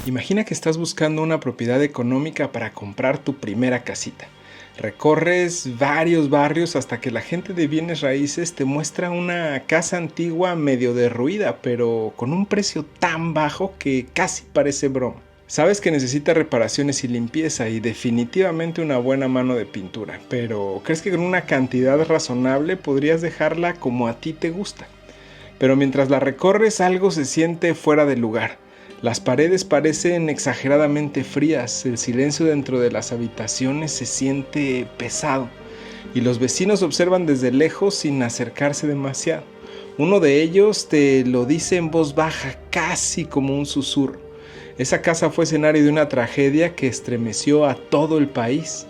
Imagina que estás buscando una propiedad económica para comprar tu primera casita. Recorres varios barrios hasta que la gente de bienes raíces te muestra una casa antigua medio derruida, pero con un precio tan bajo que casi parece broma. Sabes que necesita reparaciones y limpieza y definitivamente una buena mano de pintura, pero crees que con una cantidad razonable podrías dejarla como a ti te gusta. Pero mientras la recorres algo se siente fuera de lugar. Las paredes parecen exageradamente frías, el silencio dentro de las habitaciones se siente pesado y los vecinos observan desde lejos sin acercarse demasiado. Uno de ellos te lo dice en voz baja, casi como un susurro. Esa casa fue escenario de una tragedia que estremeció a todo el país.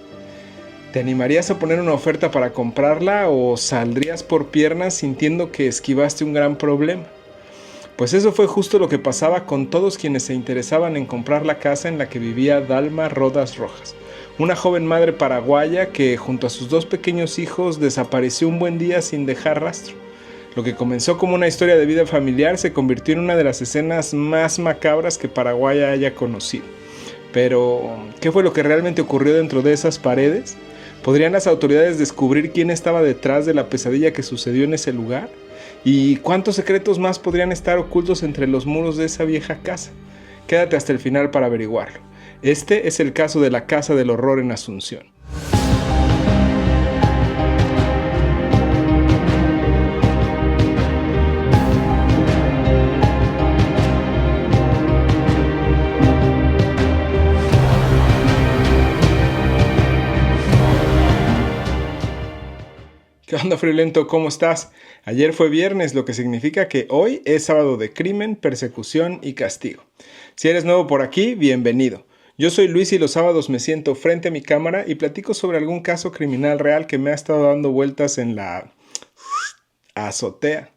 ¿Te animarías a poner una oferta para comprarla o saldrías por piernas sintiendo que esquivaste un gran problema? Pues eso fue justo lo que pasaba con todos quienes se interesaban en comprar la casa en la que vivía Dalma Rodas Rojas, una joven madre paraguaya que junto a sus dos pequeños hijos desapareció un buen día sin dejar rastro. Lo que comenzó como una historia de vida familiar se convirtió en una de las escenas más macabras que Paraguay haya conocido. Pero, ¿qué fue lo que realmente ocurrió dentro de esas paredes? ¿Podrían las autoridades descubrir quién estaba detrás de la pesadilla que sucedió en ese lugar? ¿Y cuántos secretos más podrían estar ocultos entre los muros de esa vieja casa? Quédate hasta el final para averiguarlo. Este es el caso de la Casa del Horror en Asunción. ¿Qué onda, Friolento? ¿Cómo estás? Ayer fue viernes, lo que significa que hoy es sábado de crimen, persecución y castigo. Si eres nuevo por aquí, bienvenido. Yo soy Luis y los sábados me siento frente a mi cámara y platico sobre algún caso criminal real que me ha estado dando vueltas en la azotea.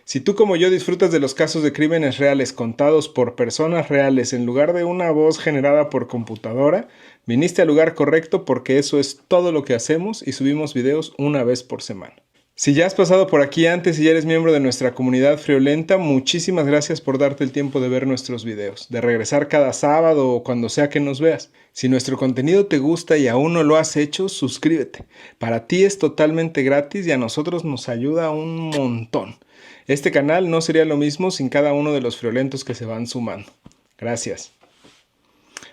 Si tú como yo disfrutas de los casos de crímenes reales contados por personas reales en lugar de una voz generada por computadora, viniste al lugar correcto porque eso es todo lo que hacemos y subimos videos una vez por semana. Si ya has pasado por aquí antes y ya eres miembro de nuestra comunidad friolenta, muchísimas gracias por darte el tiempo de ver nuestros videos, de regresar cada sábado o cuando sea que nos veas. Si nuestro contenido te gusta y aún no lo has hecho, suscríbete. Para ti es totalmente gratis y a nosotros nos ayuda un montón. Este canal no sería lo mismo sin cada uno de los friolentos que se van sumando. Gracias.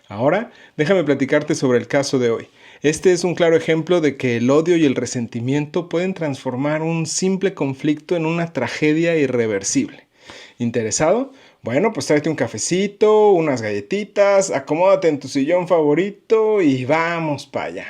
Ahora, déjame platicarte sobre el caso de hoy. Este es un claro ejemplo de que el odio y el resentimiento pueden transformar un simple conflicto en una tragedia irreversible. ¿Interesado? Bueno, pues tráete un cafecito, unas galletitas, acomódate en tu sillón favorito y vamos para allá.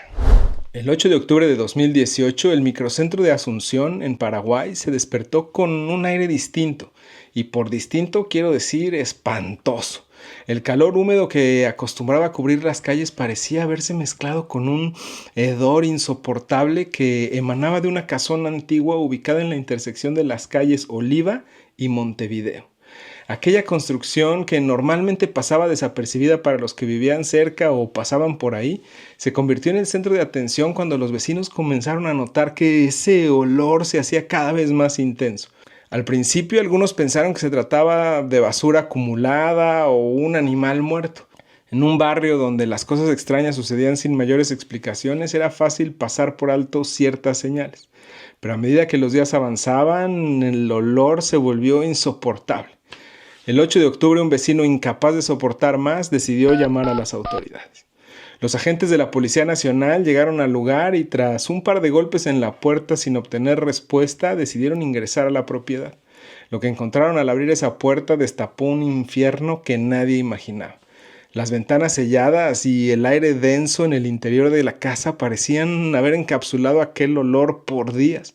El 8 de octubre de 2018, el microcentro de Asunción, en Paraguay, se despertó con un aire distinto. Y por distinto quiero decir espantoso. El calor húmedo que acostumbraba a cubrir las calles parecía haberse mezclado con un hedor insoportable que emanaba de una casona antigua ubicada en la intersección de las calles Oliva y Montevideo. Aquella construcción que normalmente pasaba desapercibida para los que vivían cerca o pasaban por ahí, se convirtió en el centro de atención cuando los vecinos comenzaron a notar que ese olor se hacía cada vez más intenso. Al principio algunos pensaron que se trataba de basura acumulada o un animal muerto. En un barrio donde las cosas extrañas sucedían sin mayores explicaciones, era fácil pasar por alto ciertas señales. Pero a medida que los días avanzaban, el olor se volvió insoportable. El 8 de octubre, un vecino incapaz de soportar más decidió llamar a las autoridades. Los agentes de la Policía Nacional llegaron al lugar y tras un par de golpes en la puerta sin obtener respuesta, decidieron ingresar a la propiedad. Lo que encontraron al abrir esa puerta destapó un infierno que nadie imaginaba. Las ventanas selladas y el aire denso en el interior de la casa parecían haber encapsulado aquel olor por días.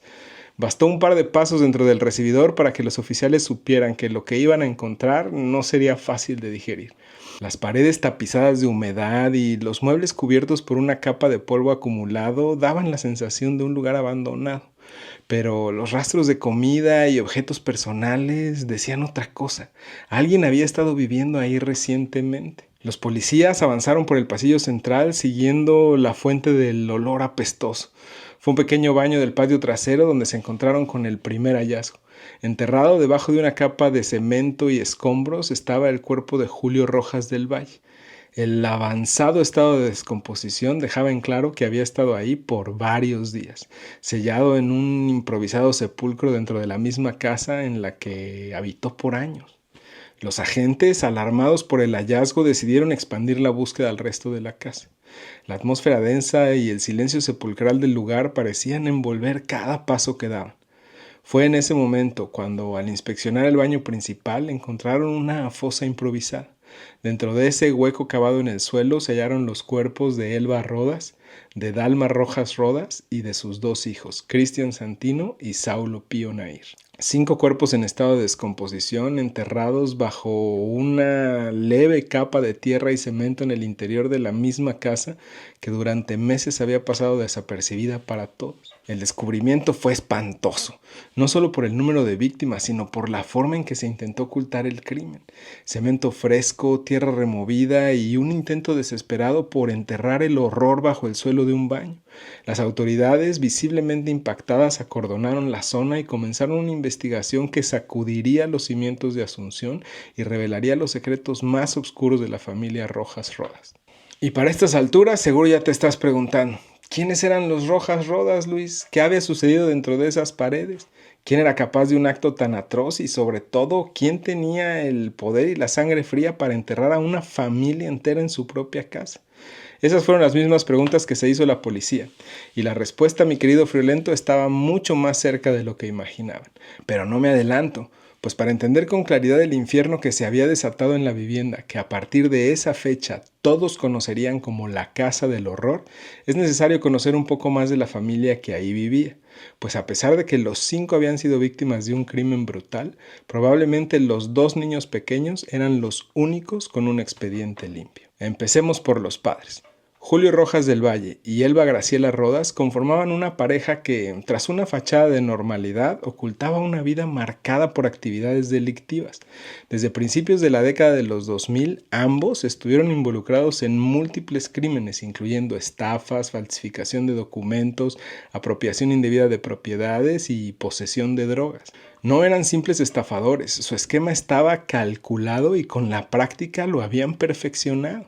Bastó un par de pasos dentro del recibidor para que los oficiales supieran que lo que iban a encontrar no sería fácil de digerir. Las paredes tapizadas de humedad y los muebles cubiertos por una capa de polvo acumulado daban la sensación de un lugar abandonado. Pero los rastros de comida y objetos personales decían otra cosa. Alguien había estado viviendo ahí recientemente. Los policías avanzaron por el pasillo central siguiendo la fuente del olor apestoso. Fue un pequeño baño del patio trasero donde se encontraron con el primer hallazgo. Enterrado debajo de una capa de cemento y escombros estaba el cuerpo de Julio Rojas del Valle. El avanzado estado de descomposición dejaba en claro que había estado ahí por varios días, sellado en un improvisado sepulcro dentro de la misma casa en la que habitó por años. Los agentes, alarmados por el hallazgo, decidieron expandir la búsqueda al resto de la casa. La atmósfera densa y el silencio sepulcral del lugar parecían envolver cada paso que daban. Fue en ese momento cuando, al inspeccionar el baño principal, encontraron una fosa improvisada. Dentro de ese hueco cavado en el suelo se hallaron los cuerpos de Elba Rodas, de Dalma Rojas Rodas y de sus 2 hijos, Cristian Santino y Saulo Pío Nair. 5 cuerpos en estado de descomposición, enterrados bajo una leve capa de tierra y cemento en el interior de la misma casa que durante meses había pasado desapercibida para todos. El descubrimiento fue espantoso, no solo por el número de víctimas, sino por la forma en que se intentó ocultar el crimen. Cemento fresco, tierra removida y un intento desesperado por enterrar el horror bajo el suelo de un baño. Las autoridades, visiblemente impactadas, acordonaron la zona y comenzaron una investigación que sacudiría los cimientos de Asunción y revelaría los secretos más oscuros de la familia Rojas Rodas. Y para estas alturas seguro ya te estás preguntando, ¿quiénes eran los Rojas Rodas, Luis? ¿Qué había sucedido dentro de esas paredes? ¿Quién era capaz de un acto tan atroz? Y sobre todo, ¿quién tenía el poder y la sangre fría para enterrar a una familia entera en su propia casa? Esas fueron las mismas preguntas que se hizo la policía, y la respuesta, mi querido Friolento, estaba mucho más cerca de lo que imaginaban. Pero no me adelanto, pues para entender con claridad el infierno que se había desatado en la vivienda, que a partir de esa fecha todos conocerían como la Casa del Horror, es necesario conocer un poco más de la familia que ahí vivía. Pues a pesar de que los 5 habían sido víctimas de un crimen brutal, probablemente los 2 niños pequeños eran los únicos con un expediente limpio. Empecemos por los padres. Julio Rojas del Valle y Elba Graciela Rodas conformaban una pareja que, tras una fachada de normalidad, ocultaba una vida marcada por actividades delictivas. Desde principios de la década de los 2000, ambos estuvieron involucrados en múltiples crímenes, incluyendo estafas, falsificación de documentos, apropiación indebida de propiedades y posesión de drogas. No eran simples estafadores, su esquema estaba calculado y con la práctica lo habían perfeccionado.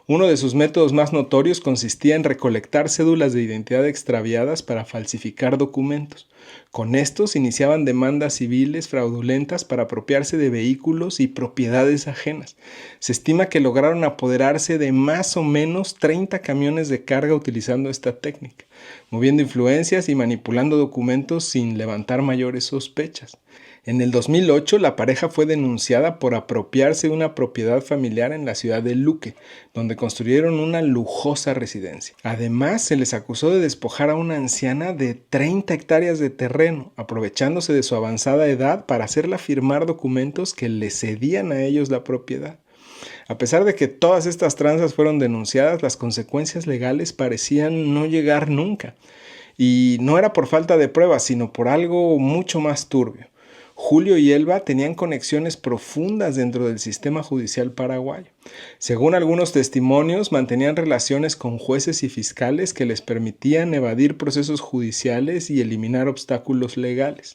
Uno de sus métodos más notorios consistía en recolectar cédulas de identidad extraviadas para falsificar documentos. Con estos iniciaban demandas civiles fraudulentas para apropiarse de vehículos y propiedades ajenas. Se estima que lograron apoderarse de más o menos 30 camiones de carga utilizando esta técnica, moviendo influencias y manipulando documentos sin levantar mayores sospechas. En el 2008, la pareja fue denunciada por apropiarse de una propiedad familiar en la ciudad de Luque, donde construyeron una lujosa residencia. Además, se les acusó de despojar a una anciana de 30 hectáreas de terreno, aprovechándose de su avanzada edad para hacerla firmar documentos que le cedían a ellos la propiedad. A pesar de que todas estas tranzas fueron denunciadas, las consecuencias legales parecían no llegar nunca. Y no era por falta de pruebas, sino por algo mucho más turbio. Julio y Elba tenían conexiones profundas dentro del sistema judicial paraguayo. Según algunos testimonios, mantenían relaciones con jueces y fiscales que les permitían evadir procesos judiciales y eliminar obstáculos legales.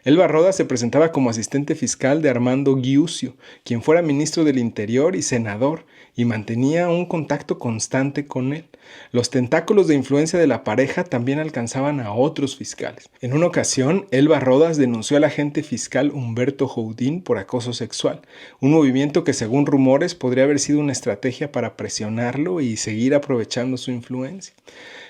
Elba Rodas se presentaba como asistente fiscal de Armando Giussio, quien fuera ministro del Interior y senador, y mantenía un contacto constante con él. Los tentáculos de influencia de la pareja también alcanzaban a otros fiscales. En una ocasión, Elba Rodas denunció al agente fiscal Humberto Joudín por acoso sexual, un movimiento que según rumores podría haber sido una estrategia para presionarlo y seguir aprovechando su influencia.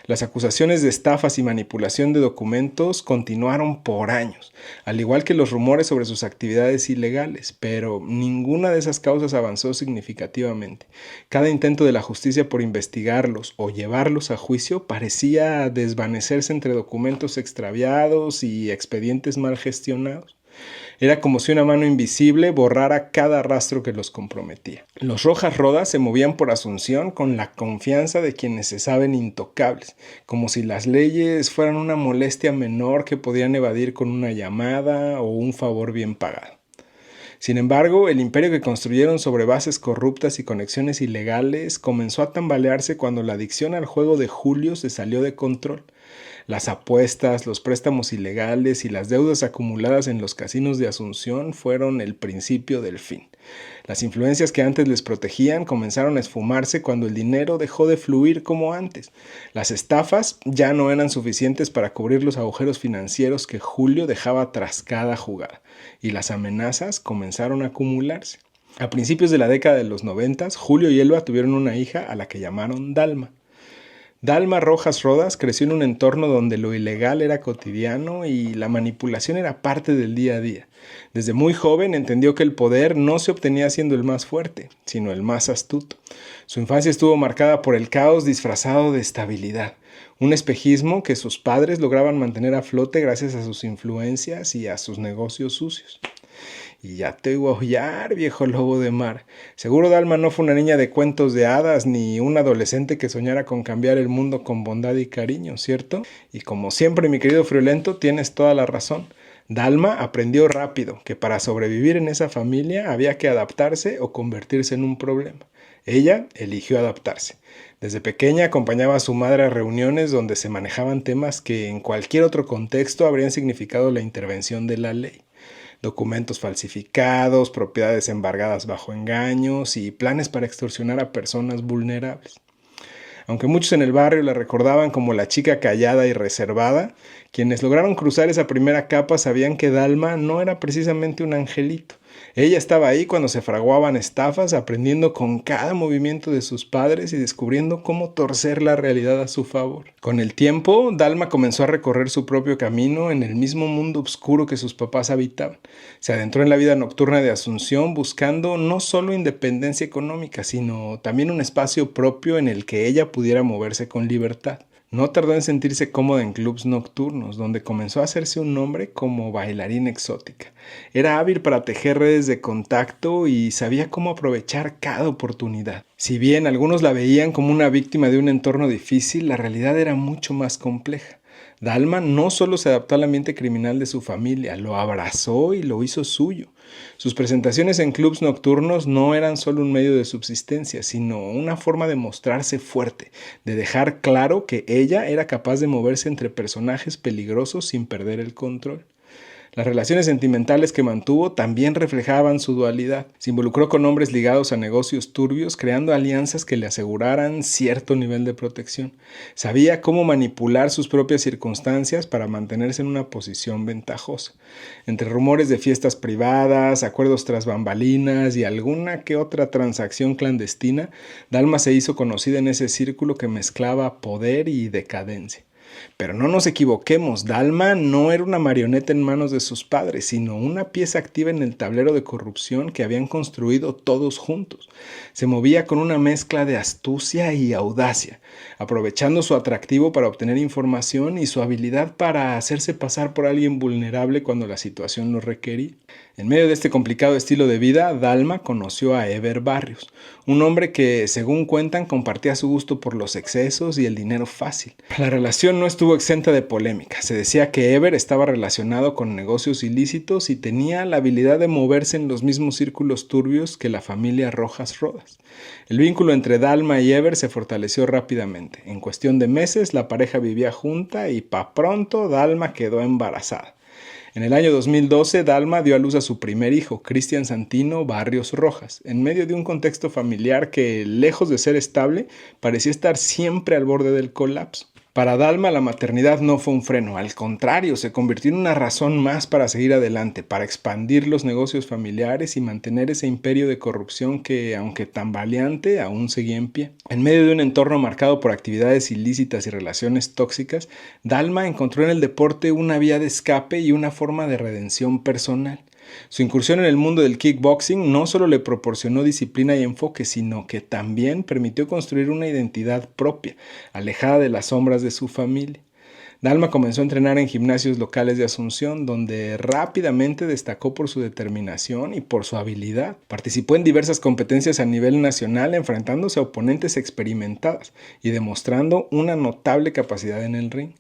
Las acusaciones de estafas y manipulación de documentos continuaron por años, al igual que los rumores sobre sus actividades ilegales, pero ninguna de esas causas avanzó significativamente. Cada intento de la justicia por investigarlos o llevarlos a juicio parecía desvanecerse entre documentos extraviados y expedientes mal gestionados. Era como si una mano invisible borrara cada rastro que los comprometía. Los Rojas Rodas se movían por Asunción con la confianza de quienes se saben intocables, como si las leyes fueran una molestia menor que podían evadir con una llamada o un favor bien pagado. Sin embargo, el imperio que construyeron sobre bases corruptas y conexiones ilegales comenzó a tambalearse cuando la adicción al juego de Julio se salió de control. Las apuestas, los préstamos ilegales y las deudas acumuladas en los casinos de Asunción fueron el principio del fin. Las influencias que antes les protegían comenzaron a esfumarse cuando el dinero dejó de fluir como antes. Las estafas ya no eran suficientes para cubrir los agujeros financieros que Julio dejaba tras cada jugada, y las amenazas comenzaron a acumularse. A principios de la década de los 90, Julio y Elba tuvieron una hija a la que llamaron Dalma. Dalma Rojas Rodas creció en un entorno donde lo ilegal era cotidiano y la manipulación era parte del día a día. Desde muy joven entendió que el poder no se obtenía siendo el más fuerte, sino el más astuto. Su infancia estuvo marcada por el caos disfrazado de estabilidad, un espejismo que sus padres lograban mantener a flote gracias a sus influencias y a sus negocios sucios. Y ya te oigo aullar, viejo lobo de mar. Seguro Dalma no fue una niña de cuentos de hadas ni un adolescente que soñara con cambiar el mundo con bondad y cariño, ¿cierto? Y como siempre, mi querido Friolento, tienes toda la razón. Dalma aprendió rápido que para sobrevivir en esa familia había que adaptarse o convertirse en un problema. Ella eligió adaptarse. Desde pequeña acompañaba a su madre a reuniones donde se manejaban temas que en cualquier otro contexto habrían significado la intervención de la ley. Documentos falsificados, propiedades embargadas bajo engaños y planes para extorsionar a personas vulnerables. Aunque muchos en el barrio la recordaban como la chica callada y reservada, quienes lograron cruzar esa primera capa sabían que Dalma no era precisamente un angelito. Ella estaba ahí cuando se fraguaban estafas, aprendiendo con cada movimiento de sus padres y descubriendo cómo torcer la realidad a su favor. Con el tiempo, Dalma comenzó a recorrer su propio camino en el mismo mundo oscuro que sus papás habitaban. Se adentró en la vida nocturna de Asunción buscando no solo independencia económica, sino también un espacio propio en el que ella pudiera moverse con libertad. No tardó en sentirse cómoda en clubs nocturnos, donde comenzó a hacerse un nombre como bailarina exótica. Era hábil para tejer redes de contacto y sabía cómo aprovechar cada oportunidad. Si bien algunos la veían como una víctima de un entorno difícil, la realidad era mucho más compleja. Dalma no solo se adaptó al ambiente criminal de su familia, lo abrazó y lo hizo suyo. Sus presentaciones en clubs nocturnos no eran solo un medio de subsistencia, sino una forma de mostrarse fuerte, de dejar claro que ella era capaz de moverse entre personajes peligrosos sin perder el control. Las relaciones sentimentales que mantuvo también reflejaban su dualidad. Se involucró con hombres ligados a negocios turbios, creando alianzas que le aseguraran cierto nivel de protección. Sabía cómo manipular sus propias circunstancias para mantenerse en una posición ventajosa. Entre rumores de fiestas privadas, acuerdos tras bambalinas y alguna que otra transacción clandestina, Dalma se hizo conocida en ese círculo que mezclaba poder y decadencia. Pero no nos equivoquemos, Dalma no era una marioneta en manos de sus padres, sino una pieza activa en el tablero de corrupción que habían construido todos juntos. Se movía con una mezcla de astucia y audacia, aprovechando su atractivo para obtener información y su habilidad para hacerse pasar por alguien vulnerable cuando la situación lo requería. En medio de este complicado estilo de vida, Dalma conoció a Ever Barrios, un hombre que, según cuentan, compartía su gusto por los excesos y el dinero fácil. La relación no estuvo exenta de polémica. Se decía que Ever estaba relacionado con negocios ilícitos y tenía la habilidad de moverse en los mismos círculos turbios que la familia Rojas Rodas. El vínculo entre Dalma y Ever se fortaleció rápidamente. En cuestión de meses, la pareja vivía junta y pronto Dalma quedó embarazada. En el año 2012, Dalma dio a luz a su primer hijo, Cristian Santino Barrios Rojas, en medio de un contexto familiar que, lejos de ser estable, parecía estar siempre al borde del colapso. Para Dalma, la maternidad no fue un freno, al contrario, se convirtió en una razón más para seguir adelante, para expandir los negocios familiares y mantener ese imperio de corrupción que, aunque tambaleante, aún seguía en pie. En medio de un entorno marcado por actividades ilícitas y relaciones tóxicas, Dalma encontró en el deporte una vía de escape y una forma de redención personal. Su incursión en el mundo del kickboxing no solo le proporcionó disciplina y enfoque, sino que también permitió construir una identidad propia, alejada de las sombras de su familia. Dalma comenzó a entrenar en gimnasios locales de Asunción, donde rápidamente destacó por su determinación y por su habilidad. Participó en diversas competencias a nivel nacional, enfrentándose a oponentes experimentadas y demostrando una notable capacidad en el ring.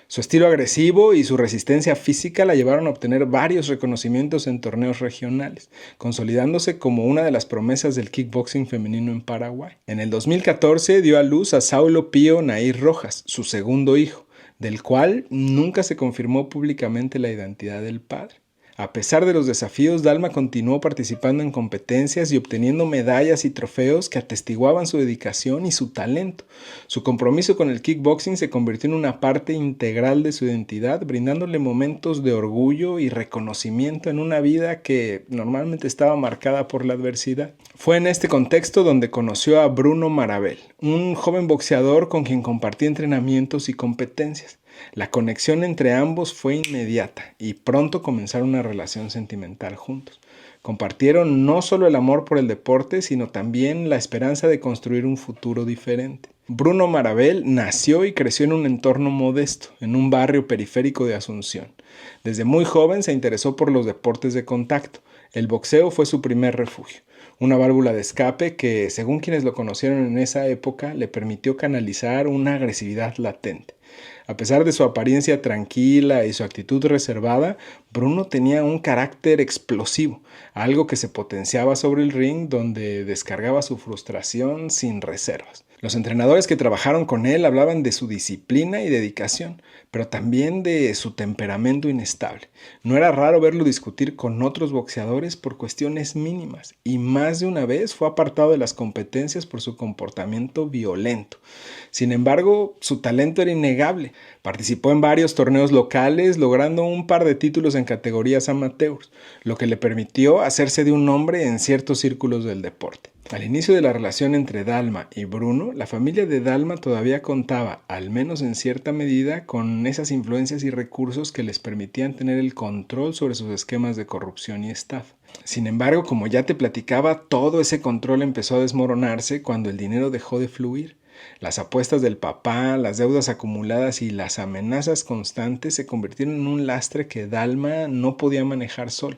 Su estilo agresivo y su resistencia física la llevaron a obtener varios reconocimientos en torneos regionales, consolidándose como una de las promesas del kickboxing femenino en Paraguay. En el 2014 dio a luz a Saulo Pío Nair Rojas, su segundo hijo. del cual nunca se confirmó públicamente la identidad del padre. A pesar de los desafíos, Dalma continuó participando en competencias y obteniendo medallas y trofeos que atestiguaban su dedicación y su talento. Su compromiso con el kickboxing se convirtió en una parte integral de su identidad, brindándole momentos de orgullo y reconocimiento en una vida que normalmente estaba marcada por la adversidad. Fue en este contexto donde conoció a Bruno Marabel, un joven boxeador con quien compartía entrenamientos y competencias. La conexión entre ambos fue inmediata y pronto comenzaron una relación sentimental juntos. Compartieron no solo el amor por el deporte, sino también la esperanza de construir un futuro diferente. Bruno Marabel nació y creció en un entorno modesto, en un barrio periférico de Asunción. Desde muy joven se interesó por los deportes de contacto. El boxeo fue su primer refugio, una válvula de escape que, según quienes lo conocieron en esa época, le permitió canalizar una agresividad latente. A pesar de su apariencia tranquila y su actitud reservada, Bruno tenía un carácter explosivo, algo que se potenciaba sobre el ring donde descargaba su frustración sin reservas. Los entrenadores que trabajaron con él hablaban de su disciplina y dedicación, pero también de su temperamento inestable. No era raro verlo discutir con otros boxeadores por cuestiones mínimas, y más de una vez fue apartado de las competencias por su comportamiento violento. Sin embargo, su talento era innegable. Participó en varios torneos locales, logrando un par de títulos en categorías amateurs, lo que le permitió hacerse de un nombre en ciertos círculos del deporte. Al inicio de la relación entre Dalma y Bruno, la familia de Dalma todavía contaba, al menos en cierta medida, con esas influencias y recursos que les permitían tener el control sobre sus esquemas de corrupción y estafa. Sin embargo, como ya te platicaba, todo ese control empezó a desmoronarse cuando el dinero dejó de fluir. Las apuestas del papá, las deudas acumuladas y las amenazas constantes se convirtieron en un lastre que Dalma no podía manejar sola.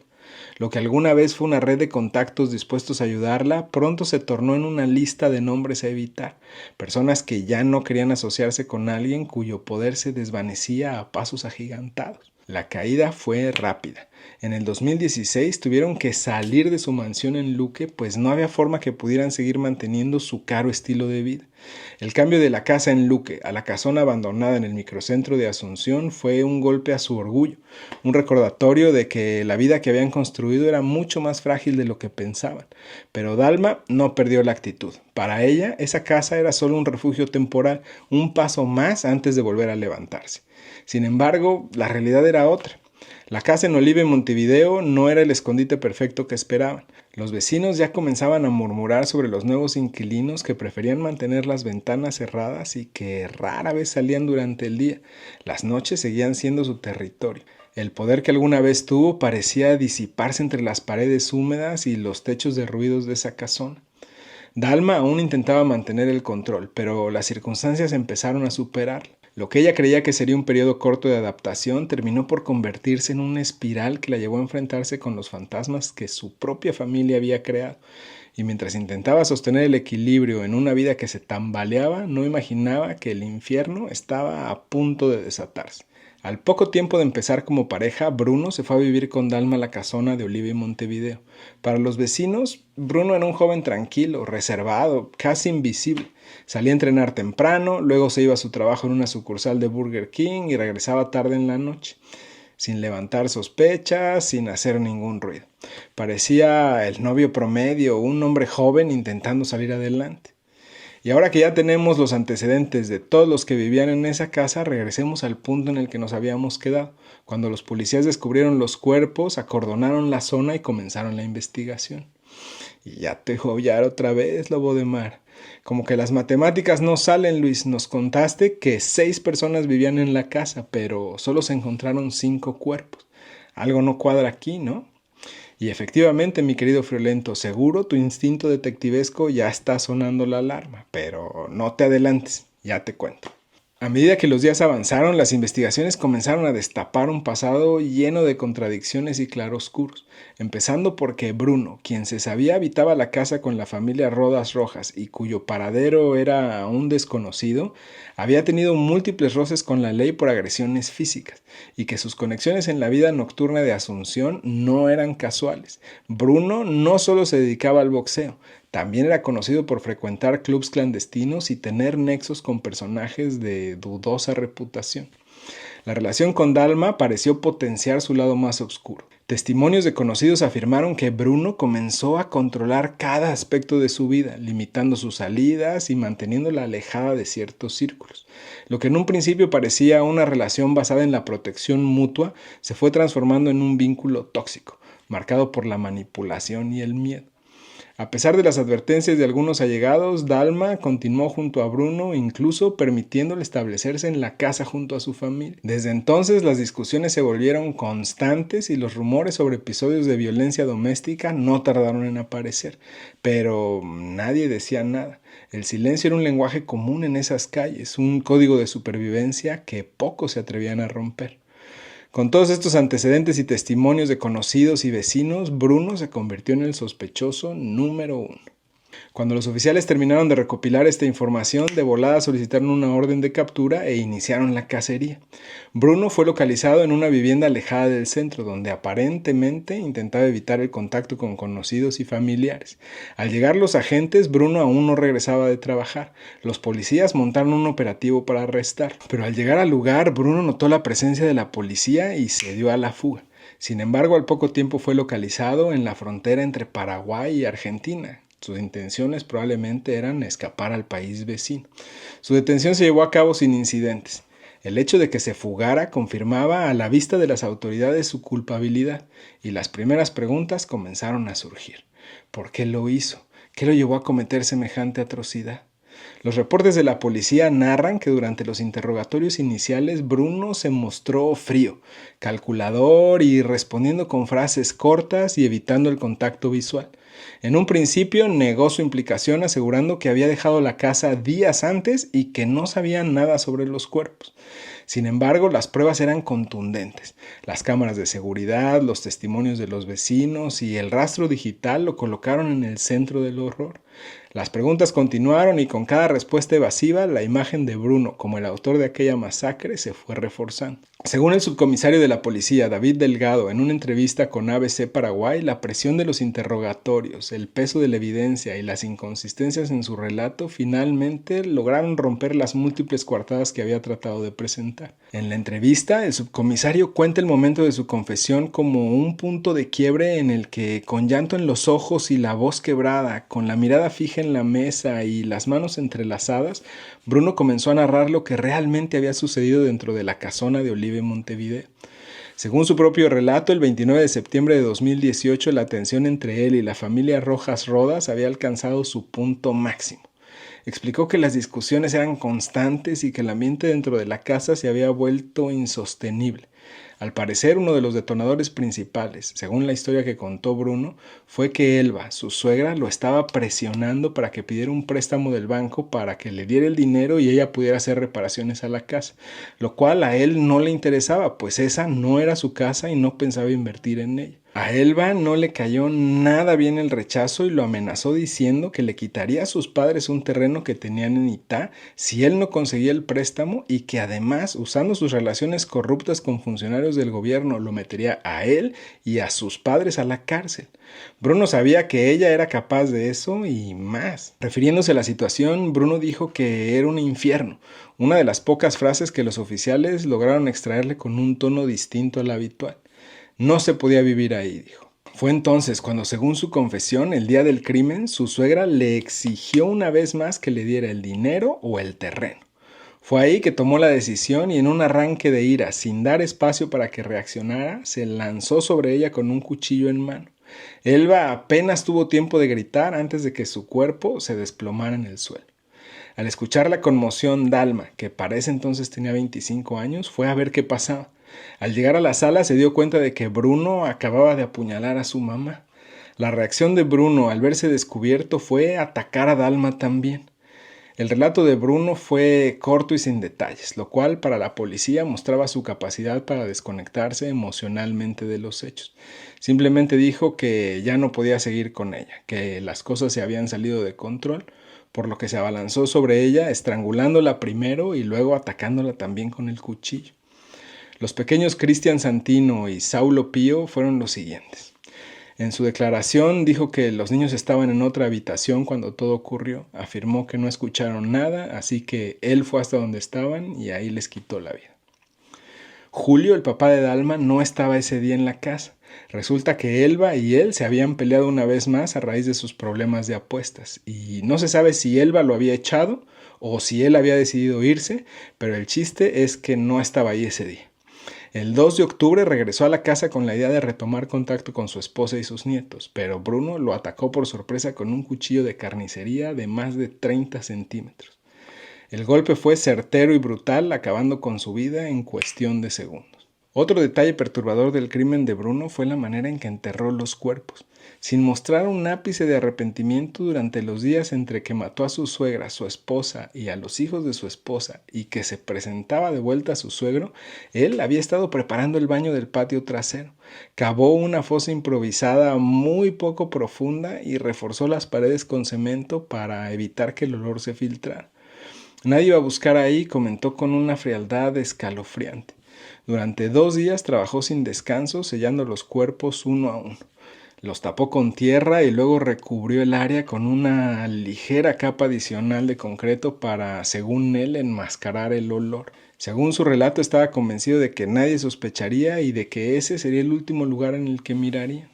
Lo que alguna vez fue una red de contactos dispuestos a ayudarla, pronto se tornó en una lista de nombres a evitar, personas que ya no querían asociarse con alguien cuyo poder se desvanecía a pasos agigantados. La caída fue rápida. En el 2016 tuvieron que salir de su mansión en Luque, pues no había forma que pudieran seguir manteniendo su caro estilo de vida. El cambio de la casa en Luque a la casona abandonada en el microcentro de Asunción fue un golpe a su orgullo, un recordatorio de que la vida que habían construido era mucho más frágil de lo que pensaban. Pero Dalma no perdió la actitud. Para ella, esa casa era solo un refugio temporal, un paso más antes de volver a levantarse. Sin embargo, la realidad era otra. La casa en Oliva y Montevideo no era el escondite perfecto que esperaban. Los vecinos ya comenzaban a murmurar sobre los nuevos inquilinos que preferían mantener las ventanas cerradas y que rara vez salían durante el día. Las noches seguían siendo su territorio. El poder que alguna vez tuvo parecía disiparse entre las paredes húmedas y los techos derruidos de esa casona. Dalma aún intentaba mantener el control, pero las circunstancias empezaron a superarla. Lo que ella creía que sería un periodo corto de adaptación terminó por convertirse en una espiral que la llevó a enfrentarse con los fantasmas que su propia familia había creado. Y mientras intentaba sostener el equilibrio en una vida que se tambaleaba, no imaginaba que el infierno estaba a punto de desatarse. Al poco tiempo de empezar como pareja, Bruno se fue a vivir con Dalma a la casona de Oliva y Montevideo. Para los vecinos, Bruno era un joven tranquilo, reservado, casi invisible. Salía a entrenar temprano, luego se iba a su trabajo en una sucursal de Burger King y regresaba tarde en la noche, sin levantar sospechas, sin hacer ningún ruido. Parecía el novio promedio, un hombre joven intentando salir adelante. Y ahora que ya tenemos los antecedentes de todos los que vivían en esa casa, regresemos al punto en el que nos habíamos quedado. Cuando los policías descubrieron los cuerpos, acordonaron la zona y comenzaron la investigación. Y ya te dejó hollar otra vez, lobo de mar. Como que las matemáticas no salen, Luis. Nos contaste que 6 personas vivían en la casa, pero solo se encontraron 5 cuerpos. Algo no cuadra aquí, ¿no? Y efectivamente, mi querido Friolento, seguro tu instinto detectivesco ya está sonando la alarma, pero no te adelantes, ya te cuento. A medida que los días avanzaron, las investigaciones comenzaron a destapar un pasado lleno de contradicciones y claroscuros, empezando porque Bruno, quien se sabía habitaba la casa con la familia Rodas Rojas y cuyo paradero era aún desconocido, había tenido múltiples roces con la ley por agresiones físicas y que sus conexiones en la vida nocturna de Asunción no eran casuales. Bruno no solo se dedicaba al boxeo, también era conocido por frecuentar clubs clandestinos y tener nexos con personajes de dudosa reputación. La relación con Dalma pareció potenciar su lado más oscuro. Testimonios de conocidos afirmaron que Bruno comenzó a controlar cada aspecto de su vida, limitando sus salidas y manteniéndola alejada de ciertos círculos. Lo que en un principio parecía una relación basada en la protección mutua, se fue transformando en un vínculo tóxico, marcado por la manipulación y el miedo. A pesar de las advertencias de algunos allegados, Dalma continuó junto a Bruno, incluso permitiéndole establecerse en la casa junto a su familia. Desde entonces las discusiones se volvieron constantes y los rumores sobre episodios de violencia doméstica no tardaron en aparecer, pero nadie decía nada. El silencio era un lenguaje común en esas calles, un código de supervivencia que pocos se atrevían a romper. Con todos estos antecedentes y testimonios de conocidos y vecinos, Bruno se convirtió en el sospechoso número 1. Cuando los oficiales terminaron de recopilar esta información, de volada solicitaron una orden de captura e iniciaron la cacería. Bruno fue localizado en una vivienda alejada del centro, donde aparentemente intentaba evitar el contacto con conocidos y familiares. Al llegar los agentes, Bruno aún no regresaba de trabajar. Los policías montaron un operativo para arrestar, pero al llegar al lugar, Bruno notó la presencia de la policía y se dio a la fuga. Sin embargo, al poco tiempo fue localizado en la frontera entre Paraguay y Argentina. Sus intenciones probablemente eran escapar al país vecino. Su detención se llevó a cabo sin incidentes. El hecho de que se fugara confirmaba a la vista de las autoridades su culpabilidad, y las primeras preguntas comenzaron a surgir. ¿Por qué lo hizo? ¿Qué lo llevó a cometer semejante atrocidad? Los reportes de la policía narran que durante los interrogatorios iniciales Bruno se mostró frío, calculador y respondiendo con frases cortas y evitando el contacto visual. En un principio negó su implicación, asegurando que había dejado la casa días antes y que no sabía nada sobre los cuerpos. Sin embargo, las pruebas eran contundentes. Las cámaras de seguridad, los testimonios de los vecinos y el rastro digital lo colocaron en el centro del horror. Las preguntas continuaron y con cada respuesta evasiva, la imagen de Bruno como el autor de aquella masacre se fue reforzando. Según el subcomisario de la policía, David Delgado, en una entrevista con ABC Paraguay, la presión de los interrogatorios, el peso de la evidencia y las inconsistencias en su relato finalmente lograron romper las múltiples coartadas que había tratado de presentar. En la entrevista, el subcomisario cuenta el momento de su confesión como un punto de quiebre en el que, con llanto en los ojos y la voz quebrada, con la mirada fija en la mesa y las manos entrelazadas, Bruno comenzó a narrar lo que realmente había sucedido dentro de la casona de Oliva en Montevideo. Según su propio relato, el 29 de septiembre de 2018, la tensión entre él y la familia Rojas Rodas había alcanzado su punto máximo. Explicó que las discusiones eran constantes y que el ambiente dentro de la casa se había vuelto insostenible. Al parecer, uno de los detonadores principales, según la historia que contó Bruno, fue que Elba, su suegra, lo estaba presionando para que pidiera un préstamo del banco para que le diera el dinero y ella pudiera hacer reparaciones a la casa, lo cual a él no le interesaba, pues esa no era su casa y no pensaba invertir en ella. A Elba no le cayó nada bien el rechazo y lo amenazó diciendo que le quitaría a sus padres un terreno que tenían en Itá si él no conseguía el préstamo y que además, usando sus relaciones corruptas con funcionarios del gobierno, lo metería a él y a sus padres a la cárcel. Bruno sabía que ella era capaz de eso y más. Refiriéndose a la situación, Bruno dijo que era un infierno, una de las pocas frases que los oficiales lograron extraerle con un tono distinto al habitual. No se podía vivir ahí, dijo. Fue entonces cuando, según su confesión, el día del crimen, su suegra le exigió una vez más que le diera el dinero o el terreno. Fue ahí que tomó la decisión y en un arranque de ira, sin dar espacio para que reaccionara, se lanzó sobre ella con un cuchillo en mano. Elba apenas tuvo tiempo de gritar antes de que su cuerpo se desplomara en el suelo. Al escuchar la conmoción, Dalma, que para ese entonces tenía 25 años, fue a ver qué pasaba. Al llegar a la sala se dio cuenta de que Bruno acababa de apuñalar a su mamá. La reacción de Bruno al verse descubierto fue atacar a Dalma también. El relato de Bruno fue corto y sin detalles, lo cual para la policía mostraba su capacidad para desconectarse emocionalmente de los hechos. Simplemente dijo que ya no podía seguir con ella, que las cosas se habían salido de control, por lo que se abalanzó sobre ella, estrangulándola primero y luego atacándola también con el cuchillo. Los pequeños Cristian Santino y Saulo Pío fueron los siguientes. En su declaración dijo que los niños estaban en otra habitación cuando todo ocurrió. Afirmó que no escucharon nada, así que él fue hasta donde estaban y ahí les quitó la vida. Julio, el papá de Dalma, no estaba ese día en la casa. Resulta que Elba y él se habían peleado una vez más a raíz de sus problemas de apuestas, y no se sabe si Elba lo había echado o si él había decidido irse, pero el chiste es que no estaba ahí ese día. El 2 de octubre regresó a la casa con la idea de retomar contacto con su esposa y sus nietos, pero Bruno lo atacó por sorpresa con un cuchillo de carnicería de más de 30 centímetros. El golpe fue certero y brutal, acabando con su vida en cuestión de segundos. Otro detalle perturbador del crimen de Bruno fue la manera en que enterró los cuerpos. Sin mostrar un ápice de arrepentimiento durante los días entre que mató a su suegra, su esposa y a los hijos de su esposa, y que se presentaba de vuelta a su suegro, él había estado preparando el baño del patio trasero. Cavó una fosa improvisada muy poco profunda y reforzó las paredes con cemento para evitar que el olor se filtrara. Nadie iba a buscar ahí, comentó con una frialdad escalofriante. Durante 2 días trabajó sin descanso, sellando los cuerpos uno a uno. Los tapó con tierra y luego recubrió el área con una ligera capa adicional de concreto para, según él, enmascarar el olor. Según su relato, estaba convencido de que nadie sospecharía y de que ese sería el último lugar en el que miraría.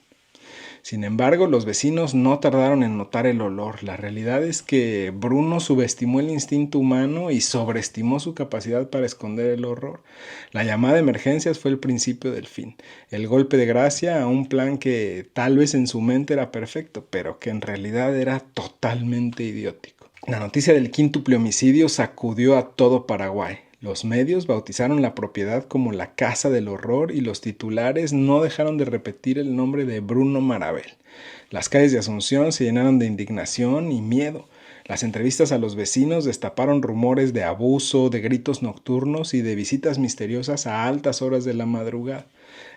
Sin embargo, los vecinos no tardaron en notar el olor. La realidad es que Bruno subestimó el instinto humano y sobreestimó su capacidad para esconder el horror. La llamada de emergencias fue el principio del fin, el golpe de gracia a un plan que tal vez en su mente era perfecto, pero que en realidad era totalmente idiótico. La noticia del quíntuple homicidio sacudió a todo Paraguay. Los medios bautizaron la propiedad como la Casa del Horror y los titulares no dejaron de repetir el nombre de Bruno Marabel. Las calles de Asunción se llenaron de indignación y miedo. Las entrevistas a los vecinos destaparon rumores de abuso, de gritos nocturnos y de visitas misteriosas a altas horas de la madrugada.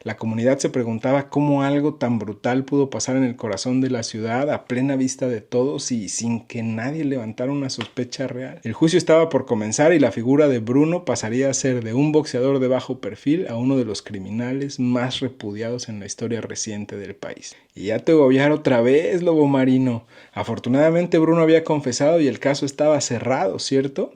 La comunidad se preguntaba cómo algo tan brutal pudo pasar en el corazón de la ciudad a plena vista de todos y sin que nadie levantara una sospecha real. El juicio estaba por comenzar y la figura de Bruno pasaría a ser de un boxeador de bajo perfil a uno de los criminales más repudiados en la historia reciente del país. Y ya te voy a obviar otra vez, lobo marino. Afortunadamente Bruno había confesado y el caso estaba cerrado, ¿cierto?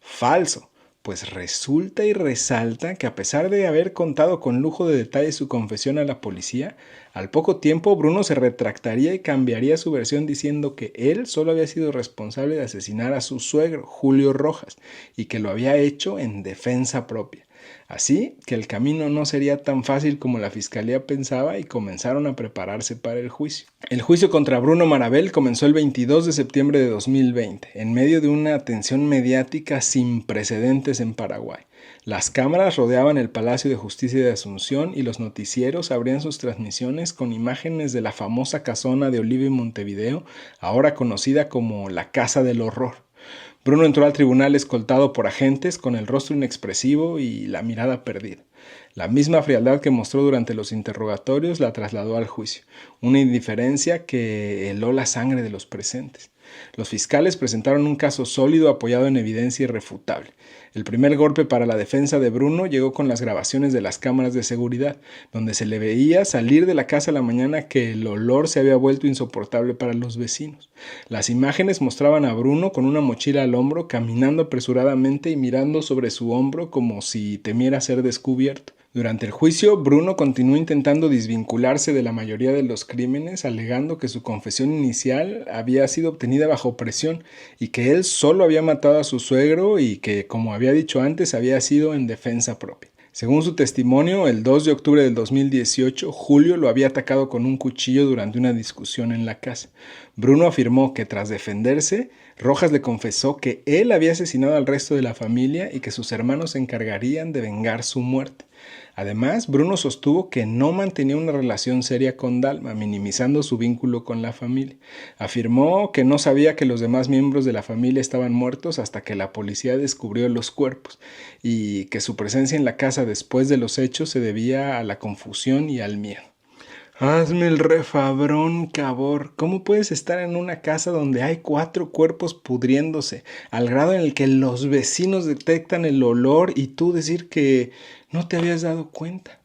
Falso. Pues resulta y resalta que a pesar de haber contado con lujo de detalle su confesión a la policía, al poco tiempo Bruno se retractaría y cambiaría su versión diciendo que él solo había sido responsable de asesinar a su suegro, Julio Rojas, y que lo había hecho en defensa propia. Así que el camino no sería tan fácil como la fiscalía pensaba y comenzaron a prepararse para el juicio. El juicio contra Bruno Marabel comenzó el 22 de septiembre de 2020, en medio de una atención mediática sin precedentes en Paraguay. Las cámaras rodeaban el Palacio de Justicia de Asunción y los noticieros abrían sus transmisiones con imágenes de la famosa casona de Oliva y Montevideo, ahora conocida como la Casa del Horror. Bruno entró al tribunal escoltado por agentes con el rostro inexpresivo y la mirada perdida. La misma frialdad que mostró durante los interrogatorios la trasladó al juicio, una indiferencia que heló la sangre de los presentes. Los fiscales presentaron un caso sólido apoyado en evidencia irrefutable. El primer golpe para la defensa de Bruno llegó con las grabaciones de las cámaras de seguridad, donde se le veía salir de la casa a la mañana que el olor se había vuelto insoportable para los vecinos. Las imágenes mostraban a Bruno con una mochila al hombro, caminando apresuradamente y mirando sobre su hombro como si temiera ser descubierto. Durante el juicio, Bruno continuó intentando desvincularse de la mayoría de los crímenes, alegando que su confesión inicial había sido obtenida bajo presión y que él solo había matado a su suegro y que, como había dicho antes, había sido en defensa propia. Según su testimonio, el 2 de octubre del 2018, Julio lo había atacado con un cuchillo durante una discusión en la casa. Bruno afirmó que tras defenderse, Rojas le confesó que él había asesinado al resto de la familia y que sus hermanos se encargarían de vengar su muerte. Además, Bruno sostuvo que no mantenía una relación seria con Dalma, minimizando su vínculo con la familia. Afirmó que no sabía que los demás miembros de la familia estaban muertos hasta que la policía descubrió los cuerpos y que su presencia en la casa después de los hechos se debía a la confusión y al miedo. Hazme el refabrón, cabor. ¿Cómo puedes estar en una casa donde hay 4 cuerpos pudriéndose, al grado en el que los vecinos detectan el olor y tú decir que no te habías dado cuenta?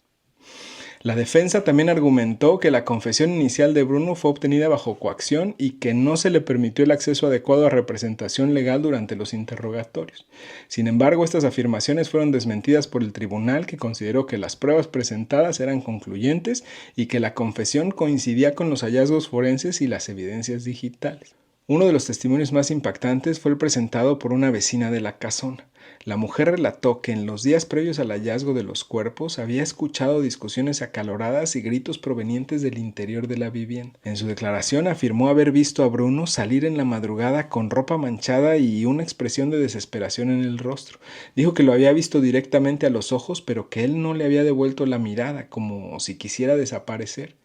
La defensa también argumentó que la confesión inicial de Bruno fue obtenida bajo coacción y que no se le permitió el acceso adecuado a representación legal durante los interrogatorios. Sin embargo, estas afirmaciones fueron desmentidas por el tribunal, que consideró que las pruebas presentadas eran concluyentes y que la confesión coincidía con los hallazgos forenses y las evidencias digitales. Uno de los testimonios más impactantes fue el presentado por una vecina de la casona. La mujer relató que en los días previos al hallazgo de los cuerpos había escuchado discusiones acaloradas y gritos provenientes del interior de la vivienda. En su declaración afirmó haber visto a Bruno salir en la madrugada con ropa manchada y una expresión de desesperación en el rostro. Dijo que lo había visto directamente a los ojos, pero que él no le había devuelto la mirada, como si quisiera desaparecer.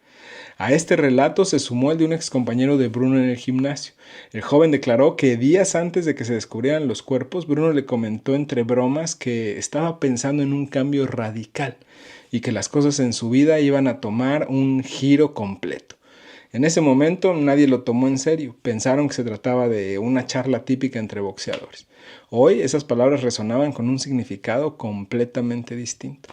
A este relato se sumó el de un excompañero de Bruno en el gimnasio. El joven declaró que días antes de que se descubrieran los cuerpos, Bruno le comentó entre bromas que estaba pensando en un cambio radical y que las cosas en su vida iban a tomar un giro completo. En ese momento nadie lo tomó en serio, pensaron que se trataba de una charla típica entre boxeadores. Hoy esas palabras resonaban con un significado completamente distinto.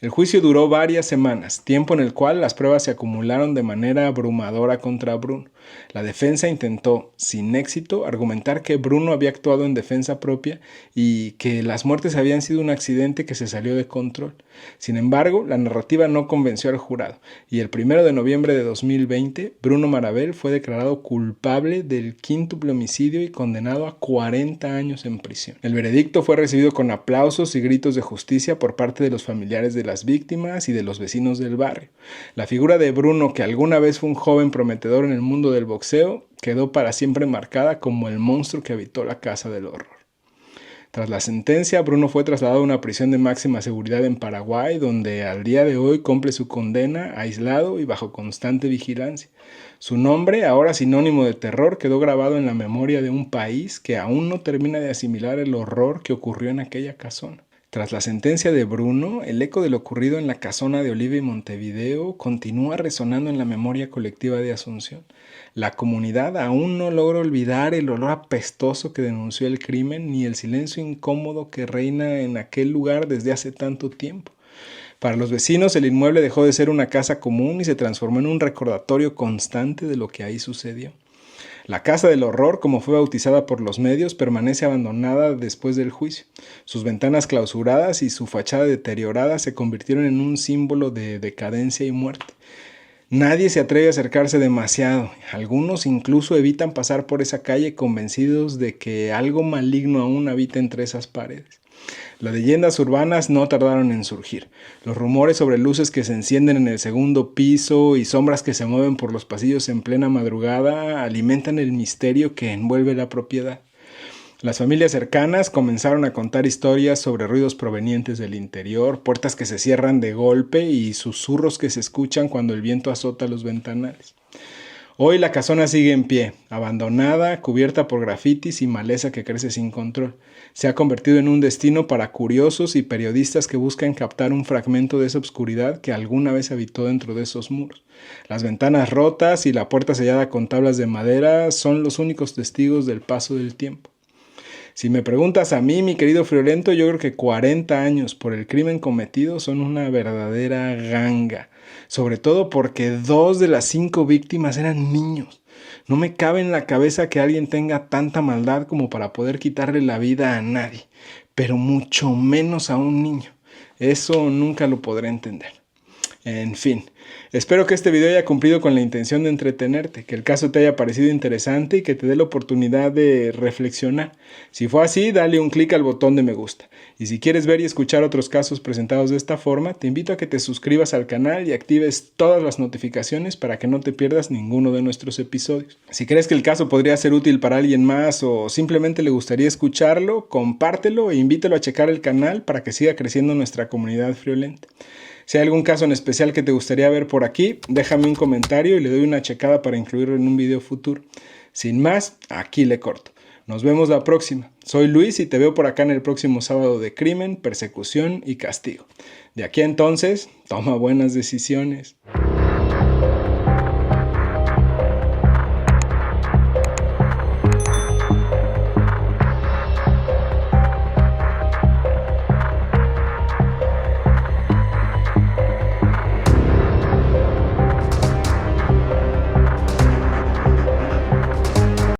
El juicio duró varias semanas, tiempo en el cual las pruebas se acumularon de manera abrumadora contra Bruno. La defensa intentó, sin éxito, argumentar que Bruno había actuado en defensa propia y que las muertes habían sido un accidente que se salió de control. Sin embargo, la narrativa no convenció al jurado y el 1 de noviembre de 2020, Bruno Marabel fue declarado culpable del quíntuple homicidio y condenado a 40 años en prisión. El veredicto fue recibido con aplausos y gritos de justicia por parte de los familiares de las víctimas y de los vecinos del barrio. La figura de Bruno, que alguna vez fue un joven prometedor en el mundo del boxeo, quedó para siempre marcada como el monstruo que habitó la casa del horror. Tras la sentencia, Bruno fue trasladado a una prisión de máxima seguridad en Paraguay, donde al día de hoy cumple su condena aislado y bajo constante vigilancia. Su nombre, ahora sinónimo de terror, quedó grabado en la memoria de un país que aún no termina de asimilar el horror que ocurrió en aquella casona. Tras la sentencia de Bruno, el eco de lo ocurrido en la casona de Oliva y Montevideo continúa resonando en la memoria colectiva de Asunción. La comunidad aún no logra olvidar el olor apestoso que denunció el crimen ni el silencio incómodo que reina en aquel lugar desde hace tanto tiempo. Para los vecinos, el inmueble dejó de ser una casa común y se transformó en un recordatorio constante de lo que ahí sucedió. La Casa del Horror, como fue bautizada por los medios, permanece abandonada después del juicio. Sus ventanas clausuradas y su fachada deteriorada se convirtieron en un símbolo de decadencia y muerte. Nadie se atreve a acercarse demasiado. Algunos incluso evitan pasar por esa calle convencidos de que algo maligno aún habita entre esas paredes. Las leyendas urbanas no tardaron en surgir. Los rumores sobre luces que se encienden en el segundo piso y sombras que se mueven por los pasillos en plena madrugada alimentan el misterio que envuelve la propiedad. Las familias cercanas comenzaron a contar historias sobre ruidos provenientes del interior, puertas que se cierran de golpe y susurros que se escuchan cuando el viento azota los ventanales. Hoy la casona sigue en pie, abandonada, cubierta por grafitis y maleza que crece sin control. Se ha convertido en un destino para curiosos y periodistas que buscan captar un fragmento de esa oscuridad que alguna vez habitó dentro de esos muros. Las ventanas rotas y la puerta sellada con tablas de madera son los únicos testigos del paso del tiempo. Si me preguntas a mí, mi querido Friolento, yo creo que 40 años por el crimen cometido son una verdadera ganga. Sobre todo porque 2 de las 5 víctimas eran niños. No me cabe en la cabeza que alguien tenga tanta maldad como para poder quitarle la vida a nadie, pero mucho menos a un niño. Eso nunca lo podré entender. En fin, espero que este video haya cumplido con la intención de entretenerte, que el caso te haya parecido interesante y que te dé la oportunidad de reflexionar. Si fue así, dale un clic al botón de me gusta. Y si quieres ver y escuchar otros casos presentados de esta forma, te invito a que te suscribas al canal y actives todas las notificaciones para que no te pierdas ninguno de nuestros episodios. Si crees que el caso podría ser útil para alguien más o simplemente le gustaría escucharlo, compártelo e invítalo a checar el canal para que siga creciendo nuestra comunidad friolenta. Si hay algún caso en especial que te gustaría ver por aquí, déjame un comentario y le doy una checada para incluirlo en un video futuro. Sin más, aquí le corto. Nos vemos la próxima. Soy Luis y te veo por acá en el próximo sábado de Crimen, Persecución y Castigo. De aquí a entonces, toma buenas decisiones.